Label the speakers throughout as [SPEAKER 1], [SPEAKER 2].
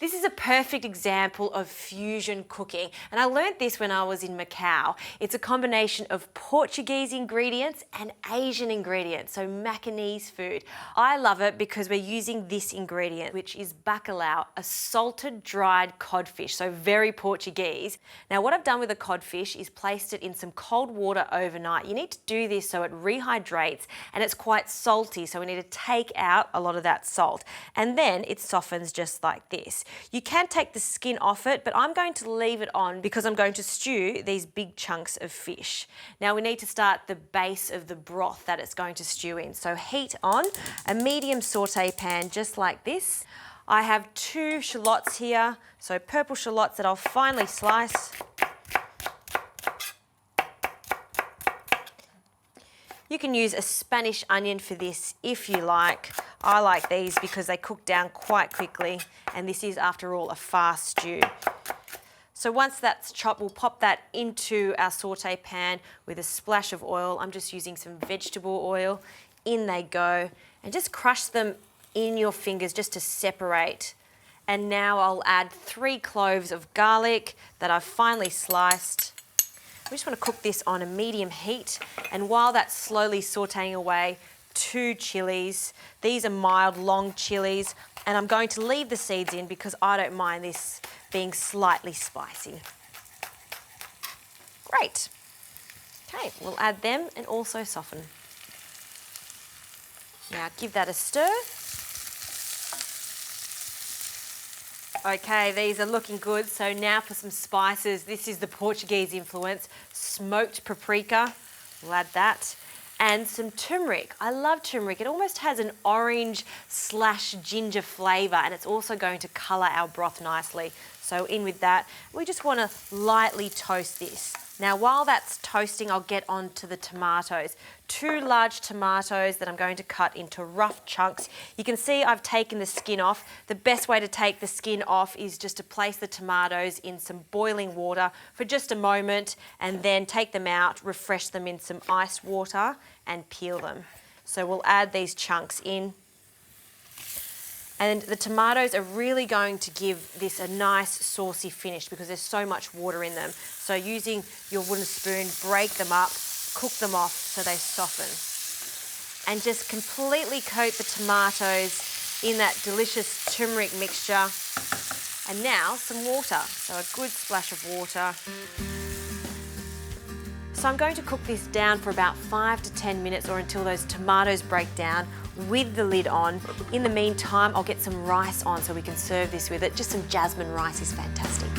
[SPEAKER 1] This is a perfect example of fusion cooking, and I learned this when I was in Macau. It's a combination of Portuguese ingredients and Asian ingredients, so Macanese food. I love it because we're using this ingredient, which is bacalhau, a salted dried codfish, so very Portuguese. Now what I've done with the codfish is placed it in some cold water overnight. You need to do this so it rehydrates, and it's quite salty, so we need to take out a lot of that salt. And then it softens just like this. You can take the skin off it, but I'm going to leave it on because I'm going to stew these big chunks of fish. Now we need to start the base of the broth that it's going to stew in. So heat on a medium saute pan just like this. I have 2 shallots here, so purple shallots that I'll finely slice. You can use a Spanish onion for this if you like. I like these because they cook down quite quickly, and this is, after all, a fast stew. So once that's chopped, we'll pop that into our saute pan with a splash of oil. I'm just using some vegetable oil. In they go, and just crush them in your fingers just to separate. And now I'll add 3 cloves of garlic that I've finely sliced. We just want to cook this on a medium heat, and while that's slowly sauteing away, 2 chilies. These are mild, long chilies, and I'm going to leave the seeds in because I don't mind this being slightly spicy. Great. Okay, we'll add them and also soften. Now give that a stir. Okay, these are looking good. So now for some spices. This is the Portuguese influence. Smoked paprika, we'll add that. And some turmeric. I love turmeric. It almost has an orange/ginger flavour, and it's also going to colour our broth nicely. So in with that. We just want to lightly toast this. Now while that's toasting, I'll get on to the tomatoes. 2 large tomatoes that I'm going to cut into rough chunks. You can see I've taken the skin off. The best way to take the skin off is just to place the tomatoes in some boiling water for just a moment, and then take them out, refresh them in some ice water and peel them. So we'll add these chunks in. And the tomatoes are really going to give this a nice saucy finish because there's so much water in them. So using your wooden spoon, break them up, cook them off so they soften. And just completely coat the tomatoes in that delicious turmeric mixture. And now some water, so a good splash of water. So I'm going to cook this down for about 5 to 10 minutes or until those tomatoes break down with the lid on. In the meantime, I'll get some rice on so we can serve this with it. Just some jasmine rice is fantastic.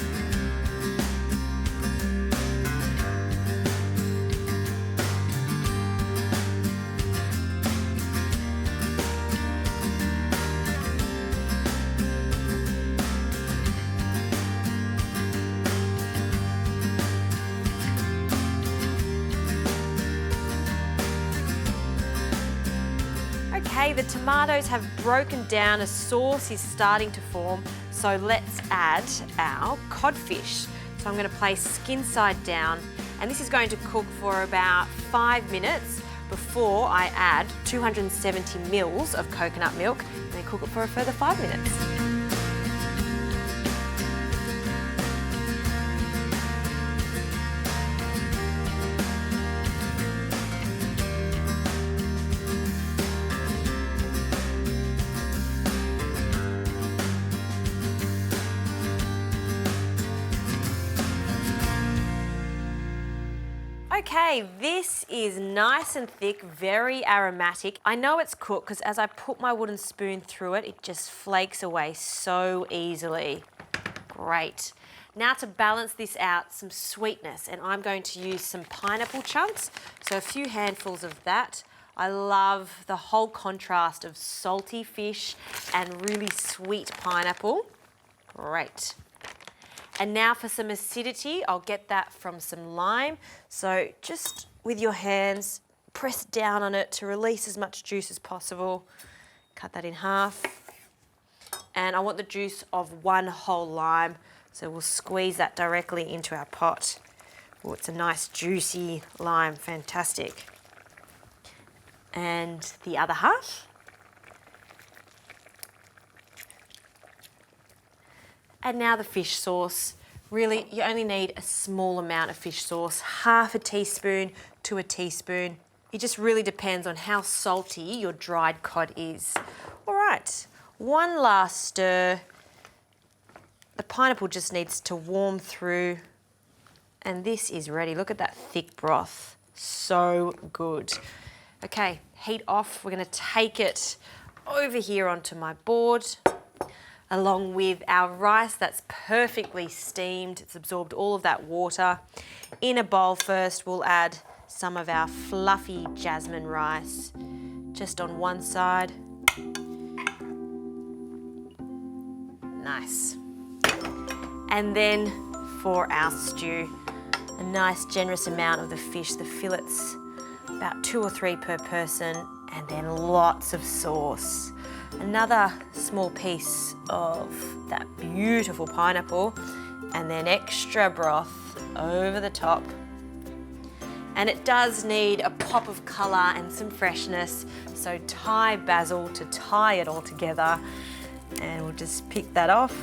[SPEAKER 1] Okay, the tomatoes have broken down, a sauce is starting to form, so let's add our codfish. So I'm going to place skin side down, and this is going to cook for about 5 minutes before I add 270 mils of coconut milk, and then cook it for a further 5 minutes. Okay, this is nice and thick, very aromatic. I know it's cooked because as I put my wooden spoon through it, it just flakes away so easily. Great. Now to balance this out, some sweetness, and I'm going to use some pineapple chunks, so a few handfuls of that. I love the whole contrast of salty fish and really sweet pineapple. Great. And now for some acidity, I'll get that from some lime. So just with your hands, press down on it to release as much juice as possible. Cut that in half. And I want the juice of 1 whole lime. So we'll squeeze that directly into our pot. Oh, it's a nice juicy lime, fantastic. And the other half. And now the fish sauce. Really, you only need a small amount of fish sauce, half a teaspoon to a teaspoon. It just really depends on how salty your dried cod is. All right, one last stir. The pineapple just needs to warm through, and this is ready. Look at that thick broth, so good. Okay, heat off. We're gonna take it over here onto my board, along with our rice that's perfectly steamed. It's absorbed all of that water. In a bowl first, we'll add some of our fluffy jasmine rice, just on one side. Nice. And then for our stew, a nice generous amount of the fish, the fillets, about 2 or 3 per person, and then lots of sauce. Another small piece of that beautiful pineapple, and then extra broth over the top. And it does need a pop of colour and some freshness, so Thai basil to tie it all together. And we'll just pick that off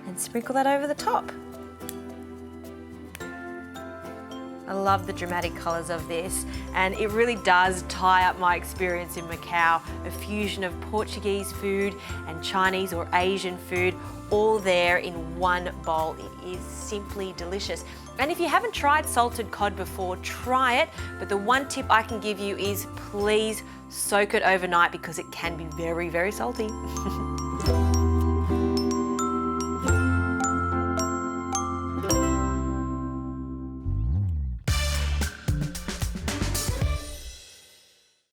[SPEAKER 1] and sprinkle that over the top. I love the dramatic colours of this, and it really does tie up my experience in Macau. A fusion of Portuguese food and Chinese or Asian food, all there in one bowl. It is simply delicious. And if you haven't tried salted cod before, try it. But the one tip I can give you is please soak it overnight, because it can be very, very salty.